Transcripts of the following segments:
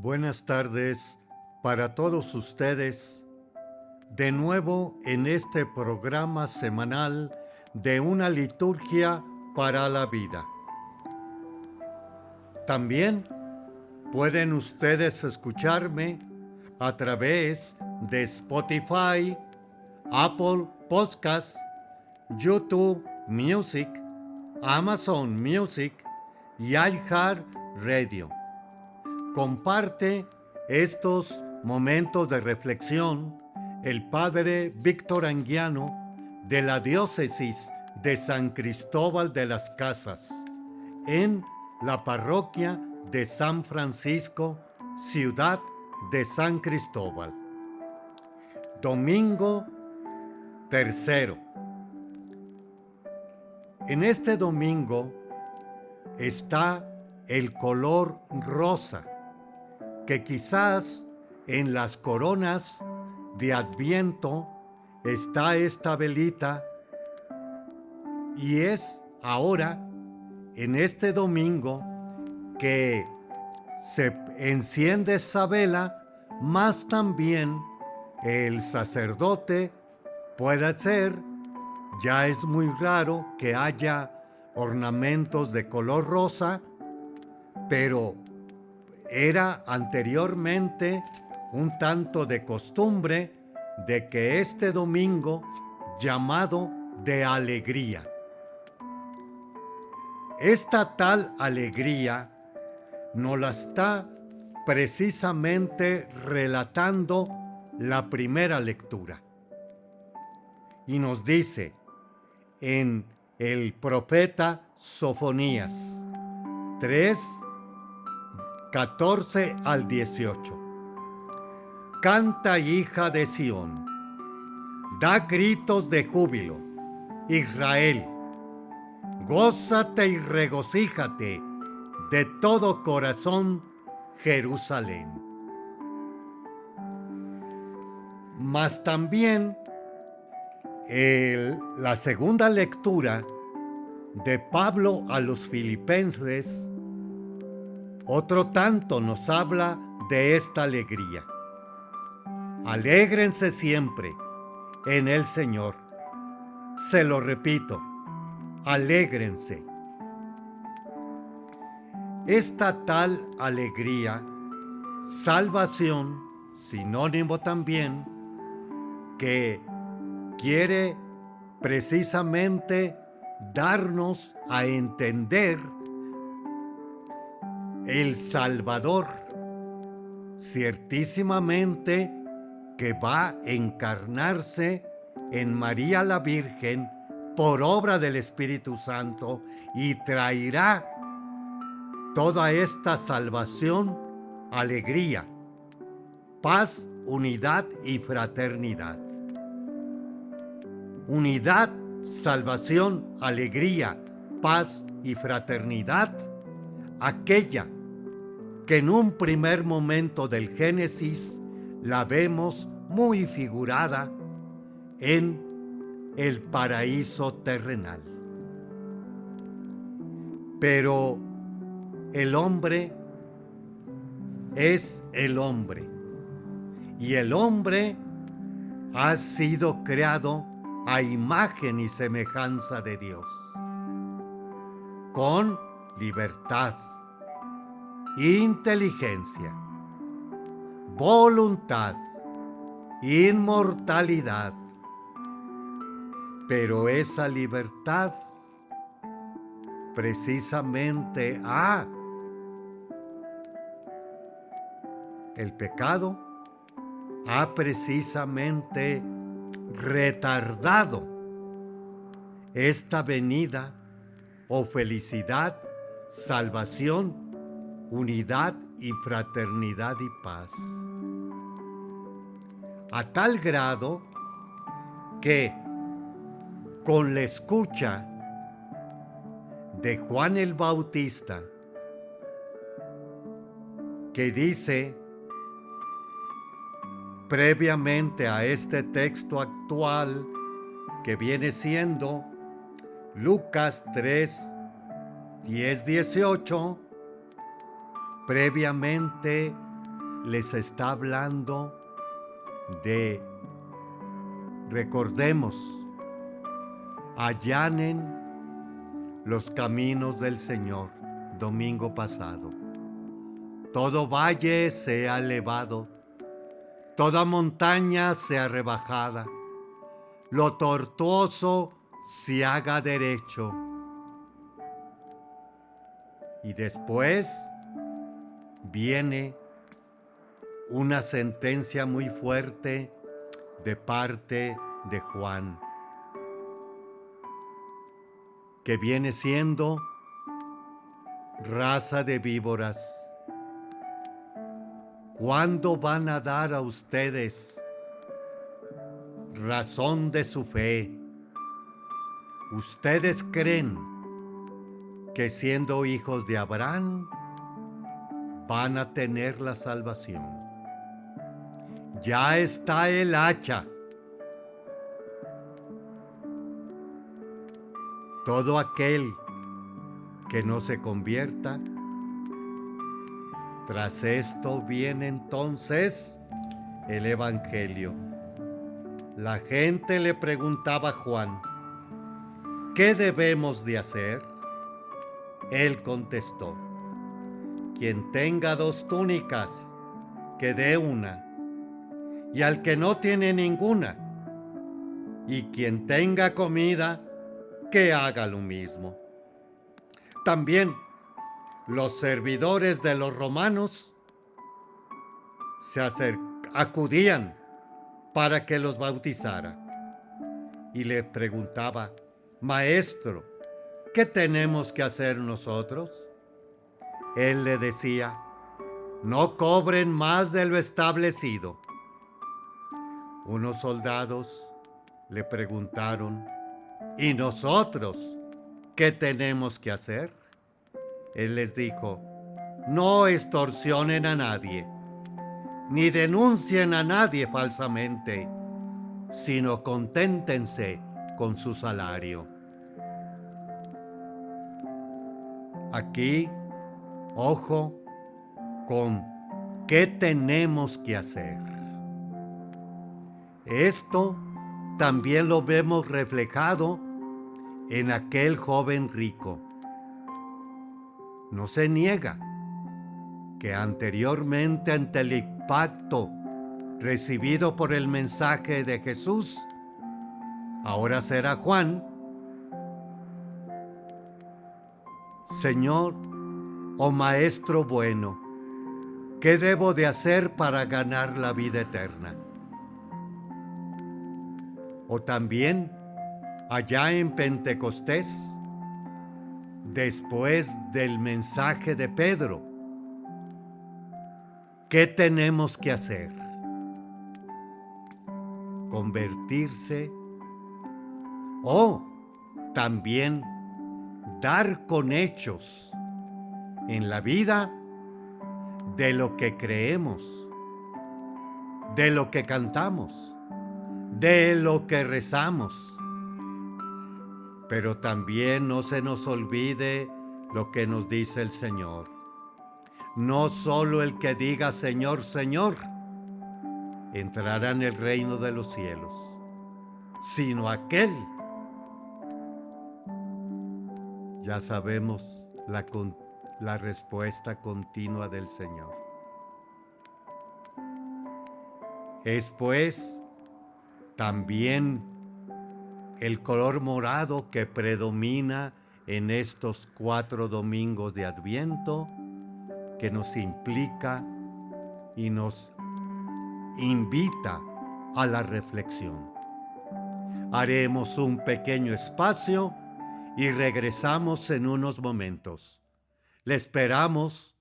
Buenas tardes para todos ustedes, de nuevo en este programa semanal de una liturgia para la vida. También pueden ustedes escucharme a través de Spotify, Apple Podcasts, YouTube Music, Amazon Music y iHeartRadio. Comparte estos momentos de reflexión el Padre Víctor Anguiano de la Diócesis de San Cristóbal de las Casas, en la parroquia de San Francisco, ciudad de San Cristóbal. Domingo tercero. En este domingo está el color rosa, que quizás en las coronas de Adviento está esta velita, y es ahora, en este domingo, que se enciende esa vela, más también el sacerdote puede ser, ya es muy raro que haya ornamentos de color rosa, pero era anteriormente un tanto de costumbre de que este domingo, llamado de alegría. Esta tal alegría nos la está precisamente relatando la primera lectura. Y nos dice en el profeta Sofonías 3, 14 al 18. Canta, hija de Sión, da gritos de júbilo, Israel, gózate y regocíjate de todo corazón, Jerusalén. Mas también la segunda lectura de Pablo a los Filipenses, otro tanto nos habla de esta alegría. Alégrense siempre en el Señor. Se lo repito, alégrense. Esta tal alegría, salvación, sinónimo también, que quiere precisamente darnos a entender el Salvador, ciertísimamente que va a encarnarse en María la Virgen por obra del Espíritu Santo y traerá toda esta salvación, alegría, paz, unidad y fraternidad. Unidad, salvación, alegría, paz y fraternidad, aquella que en un primer momento del Génesis la vemos muy figurada en el paraíso terrenal. Pero el hombre es el hombre, y el hombre ha sido creado a imagen y semejanza de Dios, con libertad, inteligencia, voluntad, inmortalidad. Pero esa libertad precisamente el pecado ha precisamente retardado esta venida o felicidad, salvación, unidad y fraternidad y paz. A tal grado que con la escucha de Juan el Bautista, que dice previamente a este texto actual, que viene siendo Lucas 3, 10, 18, previamente les está hablando de, recordemos, allanen los caminos del Señor, domingo pasado. Todo valle sea elevado, toda montaña sea rebajada, lo tortuoso se haga derecho. Y después viene una sentencia muy fuerte de parte de Juan, que viene siendo raza de víboras. ¿Cuándo van a dar a ustedes razón de su fe? ¿Ustedes creen que siendo hijos de Abraham van a tener la salvación? Ya está el hacha. Todo aquel que no se convierta, tras esto viene entonces el Evangelio. La gente le preguntaba a Juan, ¿qué debemos de hacer? Él contestó, quien tenga 2 túnicas, que dé una, y al que no tiene ninguna, y quien tenga comida, que haga lo mismo. También los servidores de los romanos acudían para que los bautizara. Y le preguntaba, Maestro, ¿qué tenemos que hacer nosotros? Él le decía, no cobren más de lo establecido. Unos soldados le preguntaron, ¿y nosotros qué tenemos que hacer? Él les dijo, no extorsionen a nadie, ni denuncien a nadie falsamente, sino conténtense con su salario. Aquí, ojo con qué tenemos que hacer. Esto también lo vemos reflejado en aquel joven rico. No se niega que anteriormente, ante el impacto recibido por el mensaje de Jesús, ahora será Juan, Señor o Maestro bueno, ¿qué debo de hacer para ganar la vida eterna? O también, allá en Pentecostés, después del mensaje de Pedro, ¿qué tenemos que hacer? Convertirse o también dar con hechos en la vida de lo que creemos, de lo que cantamos, de lo que rezamos. Pero también no se nos olvide lo que nos dice el Señor. No solo el que diga Señor, Señor, entrará en el reino de los cielos, sino aquel. Ya sabemos la respuesta continua del Señor. Es pues también el color morado que predomina en estos 4 domingos de Adviento, que nos implica y nos invita a la reflexión. Haremos un pequeño espacio y regresamos en unos momentos. Le esperamos.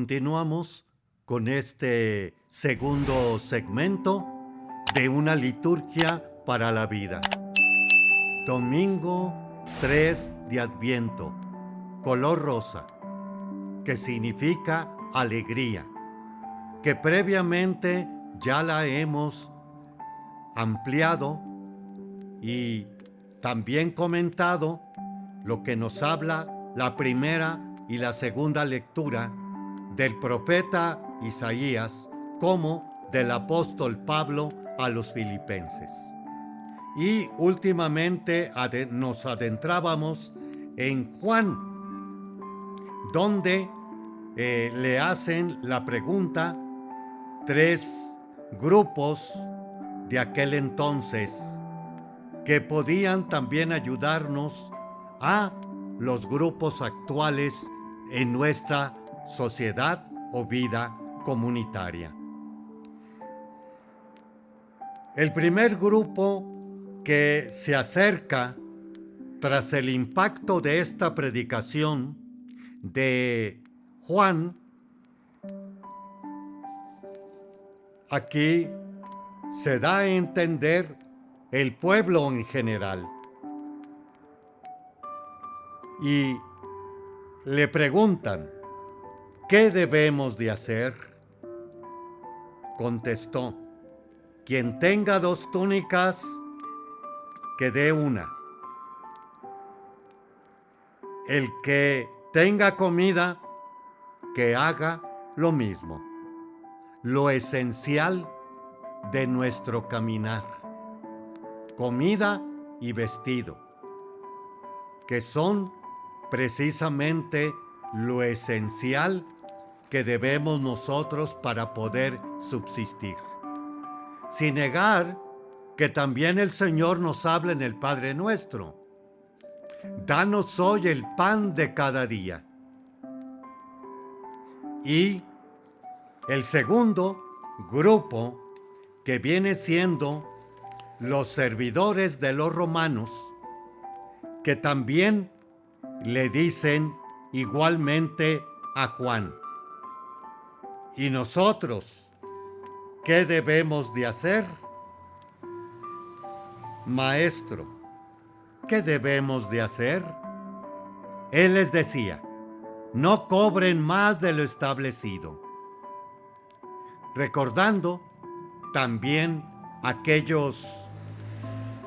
continuamos con este segundo segmento de una liturgia para la vida. Domingo 3 de Adviento, color rosa, que significa alegría, que previamente ya la hemos ampliado y también comentado lo que nos habla la primera y la segunda lectura del profeta Isaías como del apóstol Pablo a los filipenses. Y últimamente nos adentrábamos en Juan, donde le hacen la pregunta 3 grupos de aquel entonces que podían también ayudarnos a los grupos actuales en nuestra sociedad o vida comunitaria. El primer grupo que se acerca tras el impacto de esta predicación de Juan, aquí se da a entender el pueblo en general. Y le preguntan, ¿qué debemos de hacer? Contestó, quien tenga 2 túnicas, que dé una. El que tenga comida, que haga lo mismo. Lo esencial de nuestro caminar. Comida y vestido, que son precisamente lo esencial que debemos nosotros para poder subsistir. Sin negar que también el Señor nos habla en el Padre Nuestro. Danos hoy el pan de cada día. Y el segundo grupo, que viene siendo los servidores de los romanos, que también le dicen igualmente a Juan, ¿y nosotros qué debemos de hacer? Maestro, ¿qué debemos de hacer? Él les decía, no cobren más de lo establecido. Recordando también aquellos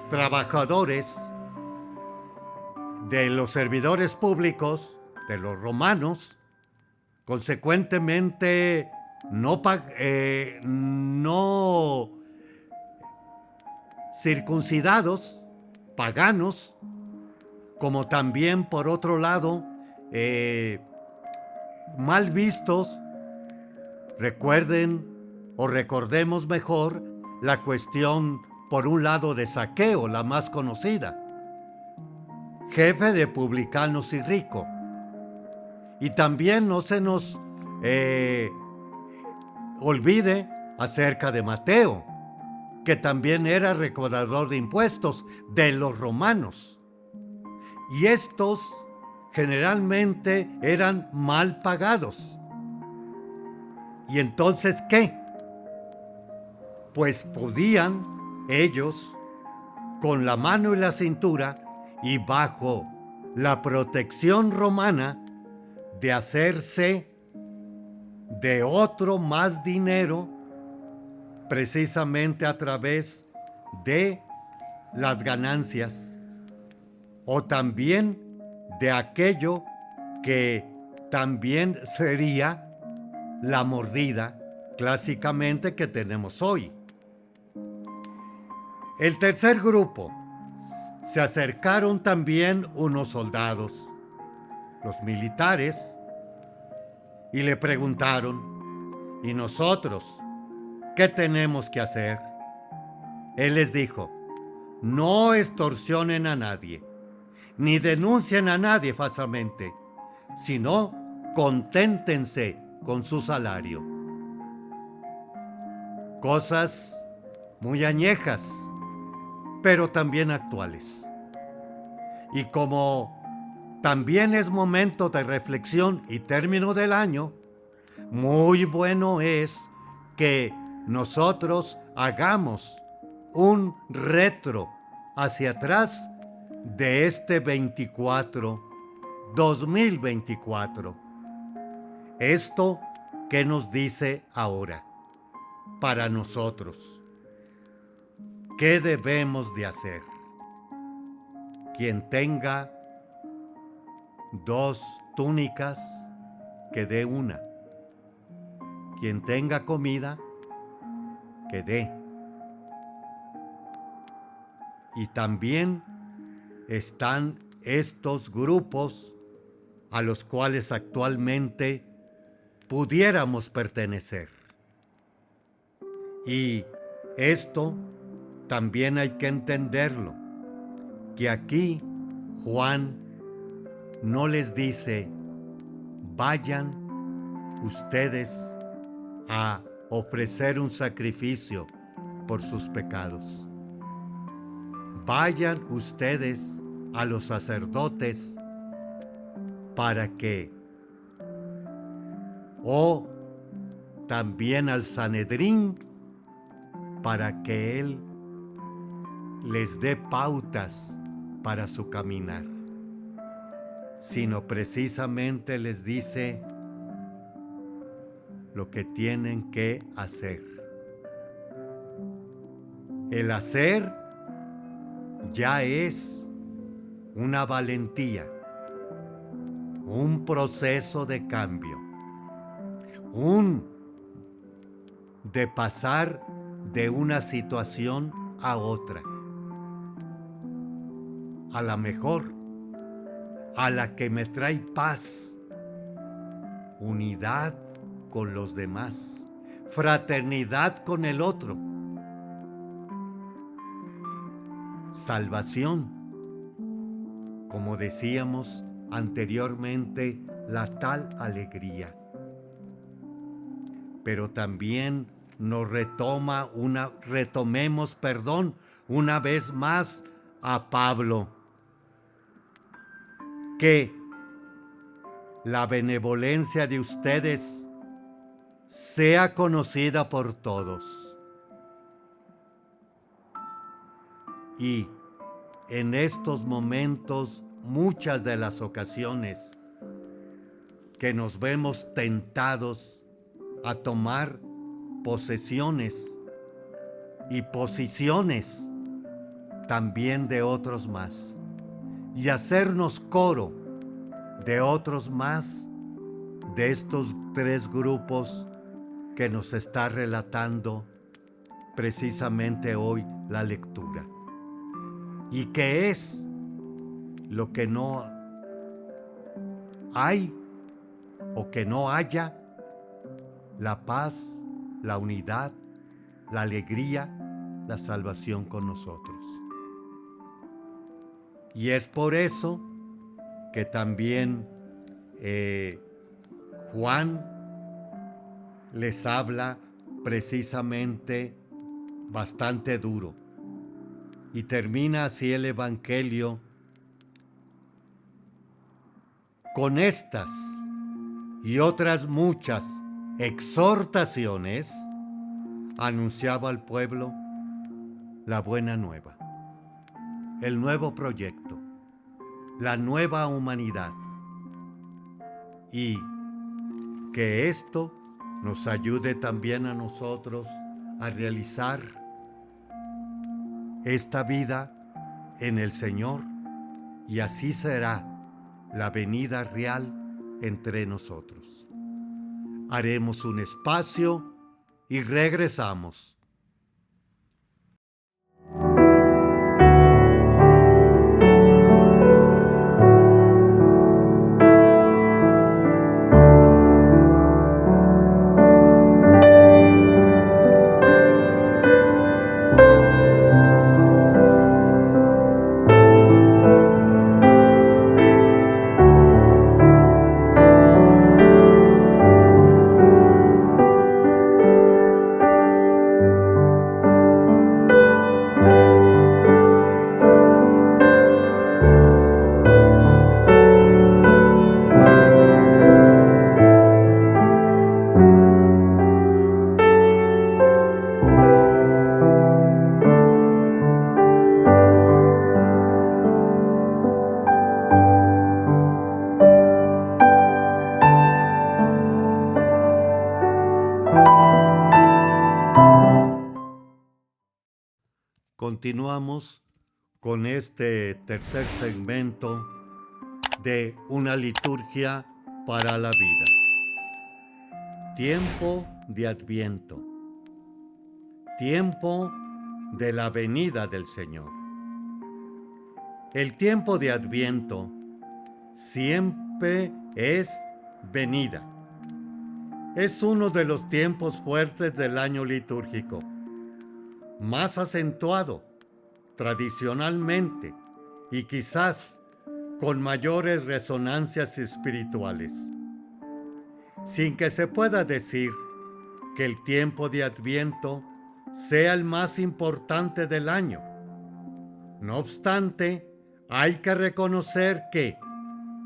trabajadores de los servidores públicos, de los romanos, consecuentemente no circuncidados, paganos, como también por otro lado mal vistos. Recuerden o recordemos mejor la cuestión por un lado de Zaqueo, la más conocida, jefe de publicanos y rico. Y también no se nos olvide acerca de Mateo, que también era recaudador de impuestos de los romanos. Y estos generalmente eran mal pagados. ¿Y entonces qué? Pues podían ellos, con la mano y la cintura y bajo la protección romana, de hacerse de otro más dinero, precisamente a través de las ganancias, o también de aquello que también sería la mordida clásicamente que tenemos hoy. El tercer grupo, se acercaron también unos soldados, los militares, y le preguntaron, ¿y nosotros qué tenemos que hacer? Él les dijo, no extorsionen a nadie, ni denuncien a nadie falsamente, sino conténtense con su salario. Cosas muy añejas, pero también actuales. Y como también es momento de reflexión y término del año, muy bueno es que nosotros hagamos un retro hacia atrás de este 2024. Esto, ¿qué nos dice ahora? Para nosotros, ¿qué debemos de hacer? Quien tenga 2 túnicas, que dé una. Quien tenga comida, que dé. Y también están estos grupos a los cuales actualmente pudiéramos pertenecer. Y esto también hay que entenderlo, que aquí Juan no les dice, vayan ustedes a ofrecer un sacrificio por sus pecados. Vayan ustedes a los sacerdotes para que, o también al Sanedrín, para que él les dé pautas para su caminar, sino precisamente les dice lo que tienen que hacer. El hacer ya es una valentía, un proceso de cambio, de pasar de una situación a otra, a la mejor, a la que me trae paz, unidad con los demás, fraternidad con el otro, salvación, como decíamos anteriormente, la tal alegría. Pero también nos retomemos una vez más a Pablo, que la benevolencia de ustedes sea conocida por todos. Y en estos momentos, muchas de las ocasiones que nos vemos tentados a tomar posesiones y posiciones también de otros más, y hacernos coro de otros más, de estos 3 grupos que nos está relatando precisamente hoy la lectura. ¿Y qué es lo que no hay o que no haya? La paz, la unidad, la alegría, la salvación con nosotros. Y es por eso que también Juan les habla precisamente bastante duro. Y termina así el Evangelio con estas y otras muchas exhortaciones. Anunciaba al pueblo la buena nueva, el nuevo proyecto, la nueva humanidad, y que esto nos ayude también a nosotros a realizar esta vida en el Señor, y así será la venida real entre nosotros. Haremos un espacio y regresamos. Continuamos con este tercer segmento de una liturgia para la vida. Tiempo de Adviento. Tiempo de la venida del Señor. El tiempo de Adviento siempre es venida. Es uno de los tiempos fuertes del año litúrgico, más acentuado tradicionalmente y quizás con mayores resonancias espirituales. Sin que se pueda decir que el tiempo de Adviento sea el más importante del año. No obstante, hay que reconocer que,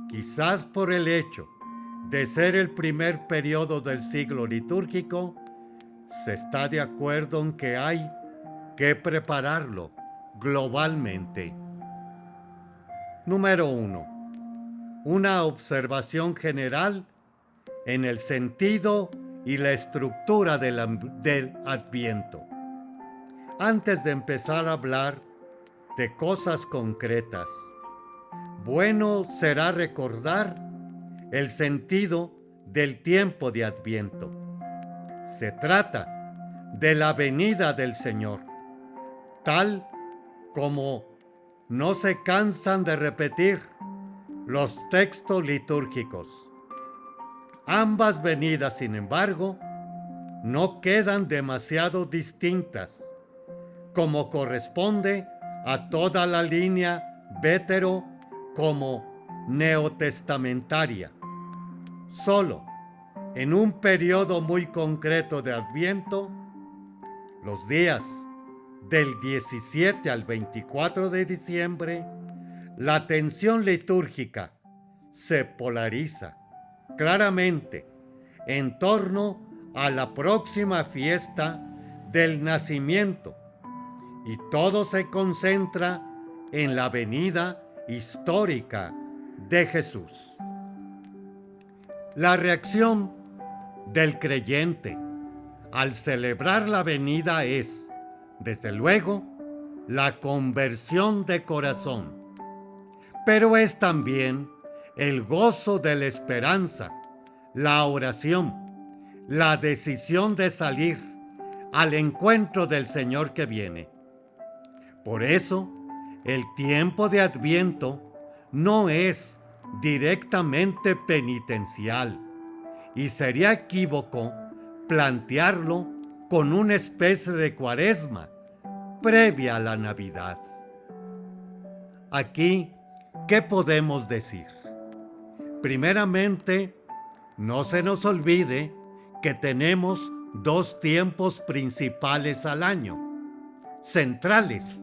quizás por el hecho de ser el primer periodo del siglo litúrgico, se está de acuerdo en que hay que prepararlo globalmente. Número 1. Una observación general en el sentido y la estructura del Adviento. Antes de empezar a hablar de cosas concretas, bueno será recordar el sentido del tiempo de Adviento. Se trata de la venida del Señor, tal como no se cansan de repetir los textos litúrgicos. Ambas venidas, sin embargo, no quedan demasiado distintas, como corresponde a toda la línea vetero como neotestamentaria. Solo en un periodo muy concreto de Adviento, los días del 17 al 24 de diciembre, la atención litúrgica se polariza claramente en torno a la próxima fiesta del nacimiento y todo se concentra en la venida histórica de Jesús. La reacción del creyente al celebrar la venida es, desde luego, la conversión de corazón, pero es también el gozo de la esperanza, la oración, la decisión de salir al encuentro del Señor que viene. Por eso, el tiempo de Adviento no es directamente penitencial y sería equívoco plantearlo con una especie de cuaresma previa a la Navidad. Aquí, ¿qué podemos decir? Primeramente, no se nos olvide que tenemos dos tiempos principales al año, centrales.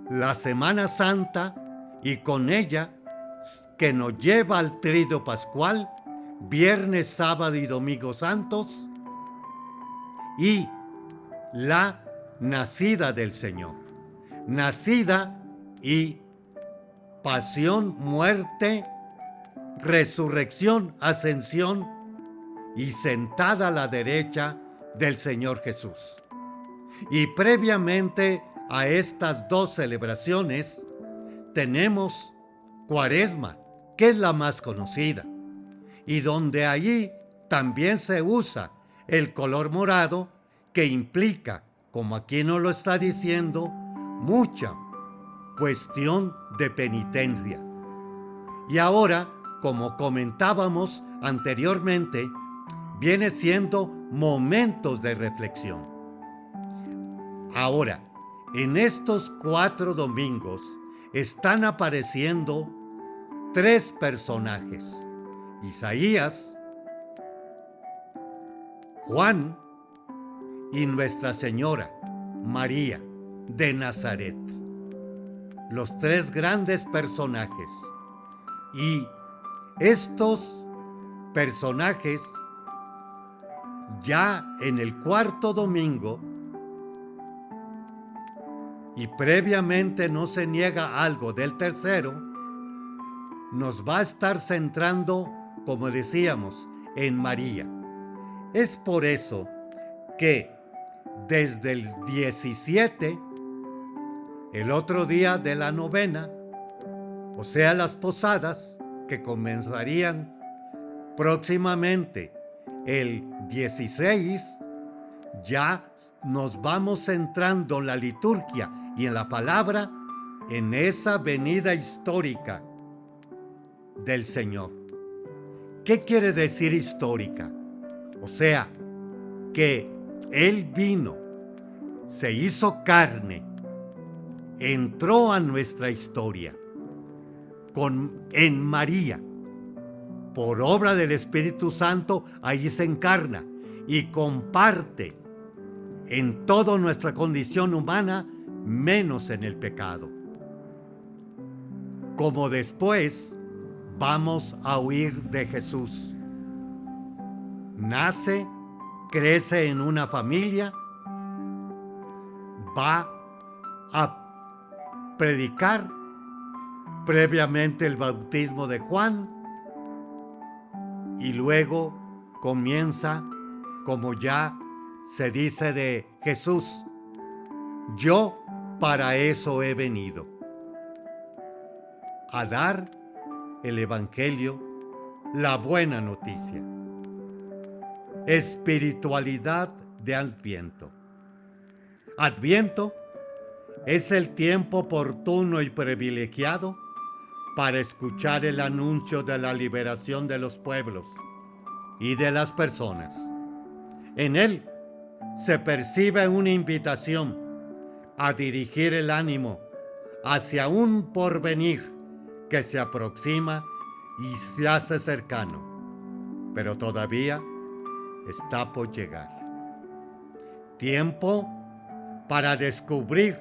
La Semana Santa y con ella que nos lleva al Triduo Pascual, Viernes, Sábado y Domingo Santos, y la nacida del Señor. Nacida y pasión, muerte, resurrección, ascensión y sentada a la derecha del Señor Jesús. Y previamente a estas dos celebraciones tenemos Cuaresma, que es la más conocida, y donde allí también se usa el color morado, que implica, como aquí nos lo está diciendo, mucha cuestión de penitencia. Y ahora, como comentábamos anteriormente, viene siendo momentos de reflexión. Ahora, en estos 4 domingos están apareciendo 3 personajes: Isaías, Juan y Nuestra Señora María de Nazaret. Los 3 grandes personajes. Y estos personajes, ya en el 4º domingo, y previamente no se niega algo del tercero, nos va a estar centrando, como decíamos, en María. Es por eso que desde el 17, el otro día de la novena, o sea, las posadas, que comenzarían próximamente el 16, ya nos vamos centrando en la liturgia y en la palabra, en esa venida histórica del Señor. ¿Qué quiere decir histórica? O sea, que Él vino, se hizo carne, entró a nuestra historia en María. Por obra del Espíritu Santo, ahí se encarna y comparte en toda nuestra condición humana, menos en el pecado. Como después vamos a huir de Jesús. Nace, crece en una familia, va a predicar previamente el bautismo de Juan y luego comienza, como ya se dice de Jesús, yo para eso he venido, a dar el Evangelio, la buena noticia. Espiritualidad de Adviento. Adviento es el tiempo oportuno y privilegiado para escuchar el anuncio de la liberación de los pueblos y de las personas. En él se percibe una invitación a dirigir el ánimo hacia un porvenir que se aproxima y se hace cercano, pero todavía está por llegar. Tiempo para descubrir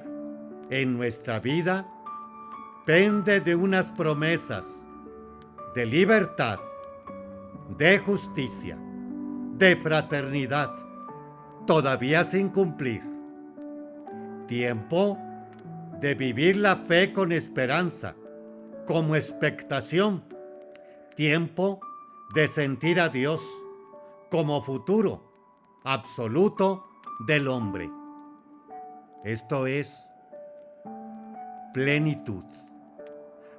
en nuestra vida pende de unas promesas de libertad, de justicia, de fraternidad, todavía sin cumplir. Tiempo de vivir la fe con esperanza, como expectación. Tiempo de sentir a Dios como futuro absoluto del hombre. Esto es plenitud.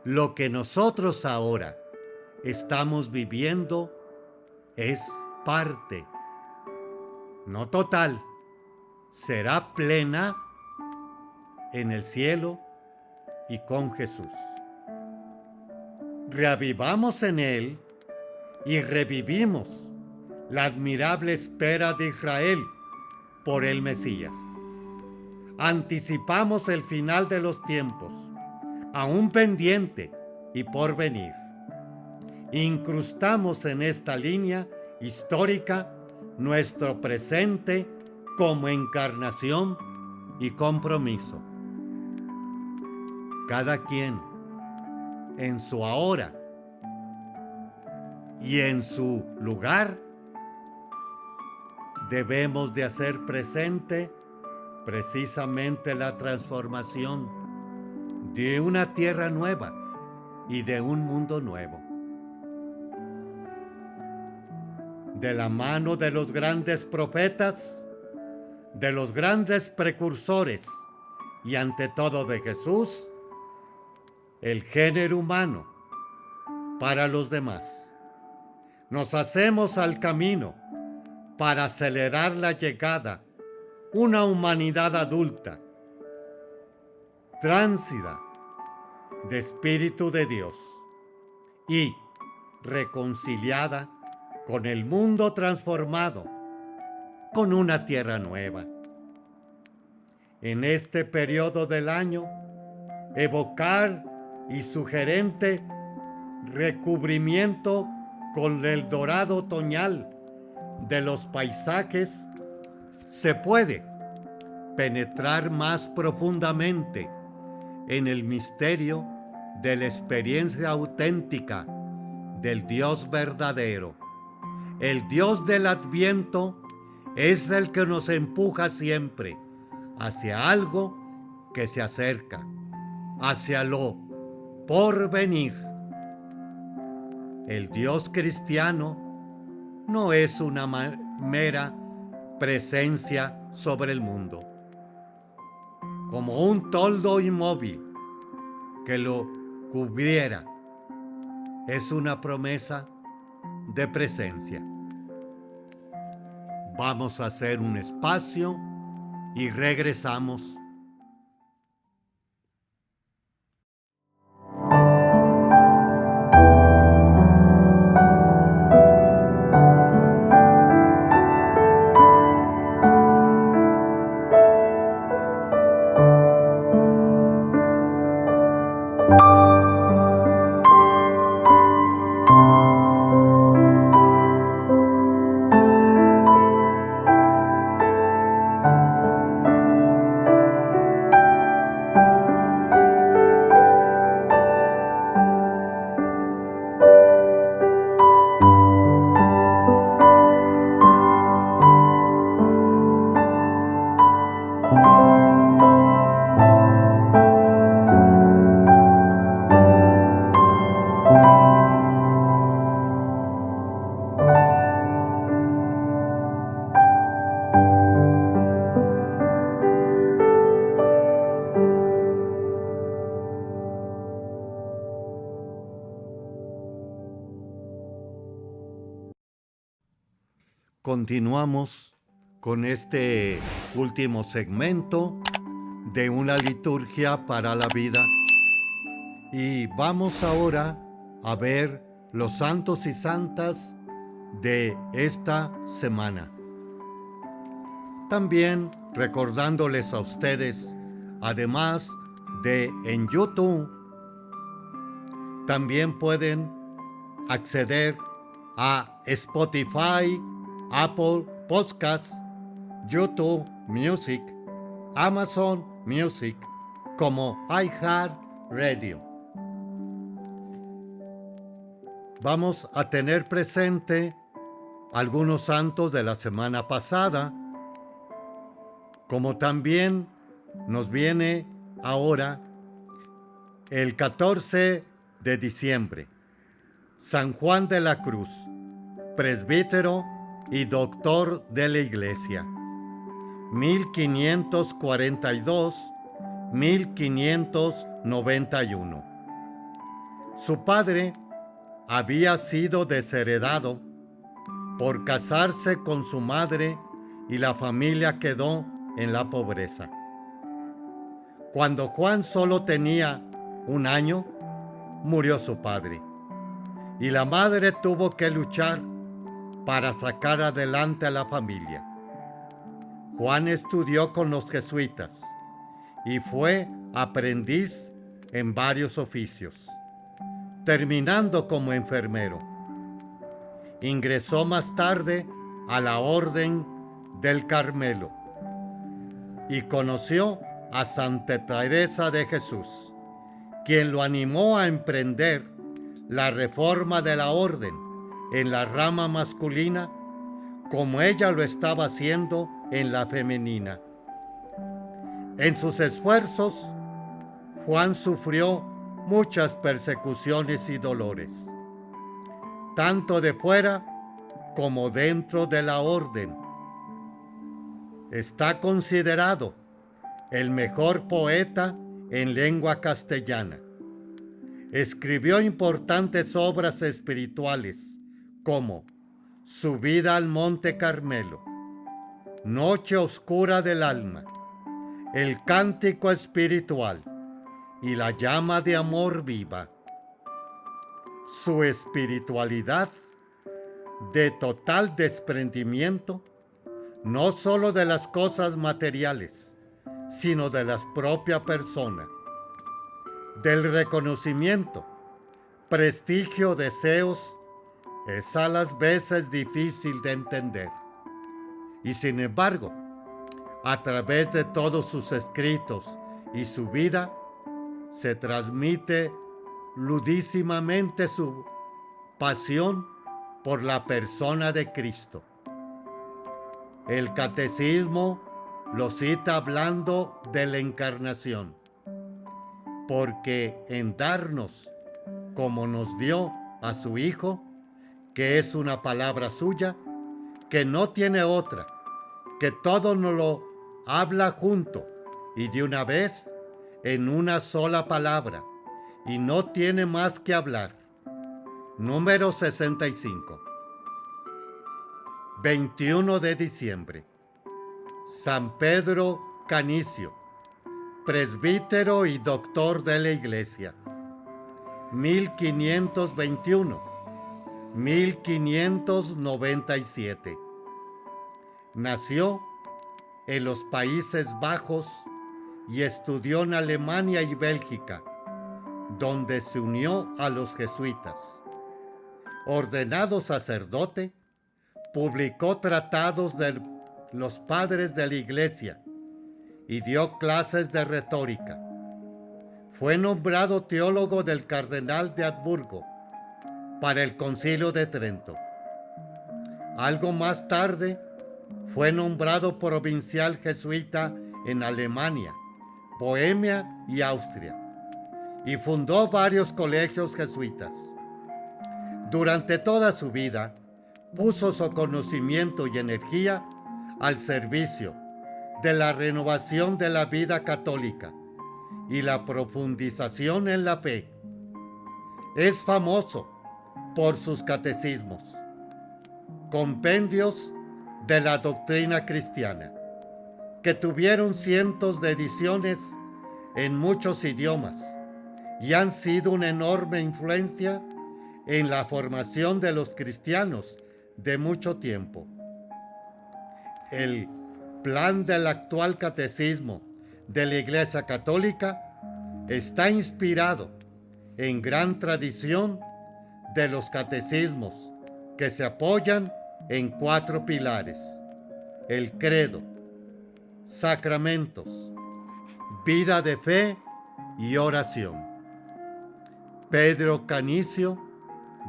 Lo que nosotros ahora estamos viviendo es parte, no total, será plena en el cielo y con Jesús. Reavivamos en Él y revivimos la admirable espera de Israel por el Mesías. Anticipamos el final de los tiempos, aún pendiente y por venir. Incrustamos en esta línea histórica nuestro presente como encarnación y compromiso. Cada quien en su ahora y en su lugar debemos de hacer presente precisamente la transformación de una tierra nueva y de un mundo nuevo. De la mano de los grandes profetas, de los grandes precursores y ante todo de Jesús, el género humano para los demás. Nos hacemos al camino para acelerar la llegada una humanidad adulta, tránsida de Espíritu de Dios y reconciliada con el mundo transformado, con una tierra nueva. En este periodo del año, evocar y sugerente recubrimiento con el dorado otoñal de los paisajes, se puede penetrar más profundamente en el misterio de la experiencia auténtica del Dios verdadero. El Dios del Adviento es el que nos empuja siempre hacia algo que se acerca, hacia lo por venir. El Dios cristiano no es una mera presencia sobre el mundo, como un toldo inmóvil que lo cubriera. Es una promesa de presencia. Vamos a hacer un espacio y regresamos. Continuamos con este último segmento de una liturgia para la vida y vamos ahora a ver los santos y santas de esta semana. También recordándoles a ustedes, además de en YouTube, también pueden acceder a Spotify, Apple Podcasts, YouTube Music, Amazon Music, como iHeartRadio. Vamos a tener presente algunos santos de la semana pasada, como también nos viene ahora el 14 de diciembre, San Juan de la Cruz, presbítero y doctor de la Iglesia, 1542-1591. Su padre había sido desheredado por casarse con su madre y la familia quedó en la pobreza. Cuando Juan solo tenía 1 año, murió su padre y la madre tuvo que luchar para sacar adelante a la familia. Juan estudió con los jesuitas y fue aprendiz en varios oficios, terminando como enfermero. Ingresó más tarde a la Orden del Carmelo y conoció a Santa Teresa de Jesús, quien lo animó a emprender la reforma de la orden en la rama masculina, como ella lo estaba haciendo en la femenina. En sus esfuerzos, Juan sufrió muchas persecuciones y dolores, tanto de fuera como dentro de la orden. Está considerado el mejor poeta en lengua castellana. Escribió importantes obras espirituales como Subida al Monte Carmelo, Noche Oscura del Alma, El Cántico Espiritual y La Llama de Amor Viva. Su espiritualidad de total desprendimiento, no solo de las cosas materiales, sino de la propia persona, del reconocimiento, prestigio, deseos, es a las veces difícil de entender. Y sin embargo, a través de todos sus escritos y su vida, se transmite ludísimamente su pasión por la persona de Cristo. El catecismo lo cita hablando de la encarnación, porque en darnos como nos dio a su Hijo, que es una palabra suya, que no tiene otra, que todo nos lo habla junto y de una vez en una sola palabra, y no tiene más que hablar. Número 65. 21 de diciembre. San Pedro Canicio, presbítero y doctor de la Iglesia. 1521-1597. Nació en los Países Bajos y estudió en Alemania y Bélgica, donde se unió a los jesuitas. Ordenado sacerdote, publicó tratados de los padres de la Iglesia y dio clases de retórica. Fue nombrado teólogo del cardenal de Habsburgo para el Concilio de Trento. Algo más tarde, fue nombrado provincial jesuita en Alemania, Bohemia y Austria, y fundó varios colegios jesuitas. Durante toda su vida, puso su conocimiento y energía al servicio de la renovación de la vida católica y la profundización en la fe. Es famoso por sus catecismos, compendios de la doctrina cristiana, que tuvieron cientos de ediciones en muchos idiomas y han sido una enorme influencia en la formación de los cristianos de mucho tiempo. El plan del actual catecismo de la Iglesia Católica está inspirado en gran tradición de los catecismos que se apoyan en 4 pilares: el credo, sacramentos, vida de fe y oración. Pedro Canicio,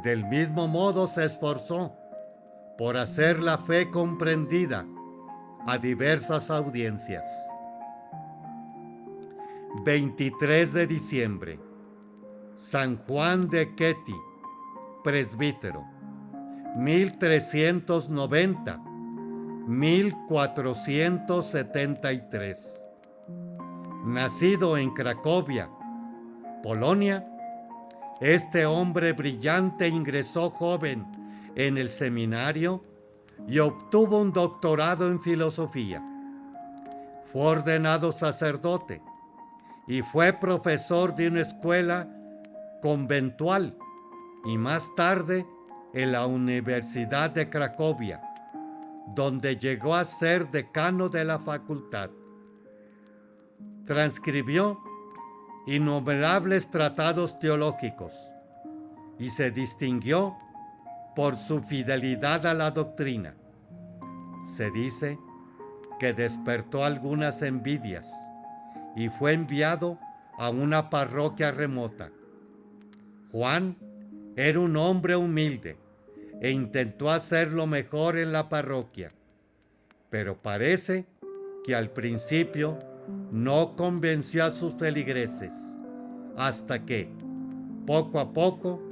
del mismo modo, se esforzó por hacer la fe comprendida a diversas audiencias. 23 de diciembre. San Juan de Ketty, presbítero. 1390-1473. Nacido en Cracovia, Polonia, este hombre brillante ingresó joven en el seminario y obtuvo un doctorado en filosofía. Fue ordenado sacerdote y fue profesor de una escuela conventual y más tarde en la Universidad de Cracovia, donde llegó a ser decano de la facultad. Transcribió innumerables tratados teológicos y se distinguió por su fidelidad a la doctrina. Se dice que despertó algunas envidias y fue enviado a una parroquia remota. Juan era un hombre humilde e intentó hacer lo mejor en la parroquia, pero parece que al principio no convenció a sus feligreses, hasta que, poco a poco,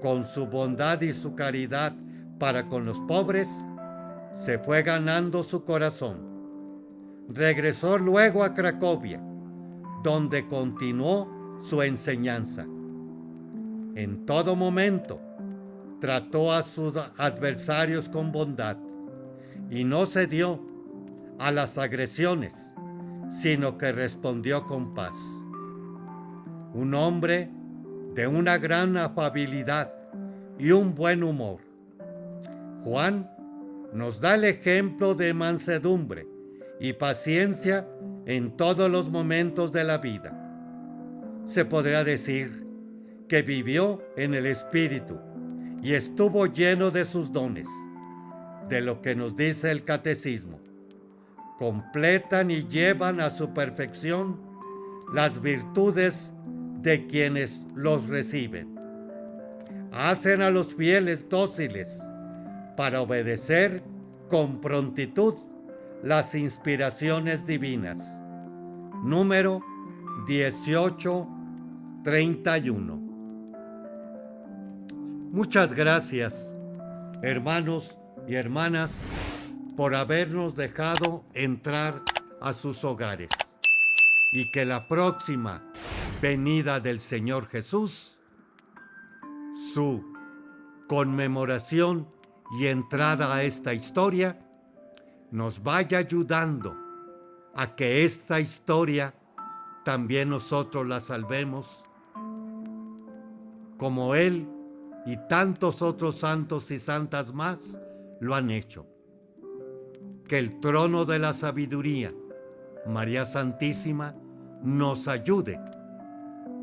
con su bondad y su caridad para con los pobres, se fue ganando su corazón. Regresó luego a Cracovia, donde continuó su enseñanza. En todo momento, trató a sus adversarios con bondad y no cedió a las agresiones, sino que respondió con paz. Un hombre de una gran afabilidad y un buen humor. Juan nos da el ejemplo de mansedumbre y paciencia en todos los momentos de la vida. Se podrá decir que vivió en el Espíritu y estuvo lleno de sus dones, de lo que nos dice el Catecismo. Completan y llevan a su perfección las virtudes de quienes los reciben. Hacen a los fieles dóciles para obedecer con prontitud las inspiraciones divinas. Número 1831. Muchas gracias, hermanos y hermanas, por habernos dejado entrar a sus hogares, y que la próxima venida del Señor Jesús, su conmemoración y entrada a esta historia, nos vaya ayudando a que esta historia también nosotros la salvemos, como Él y tantos otros santos y santas más lo han hecho. Que el trono de la sabiduría, María Santísima, nos ayude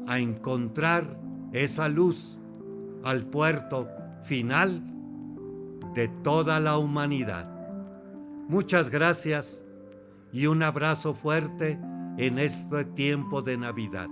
a encontrar esa luz al puerto final de toda la humanidad. Muchas gracias y un abrazo fuerte en este tiempo de Navidad.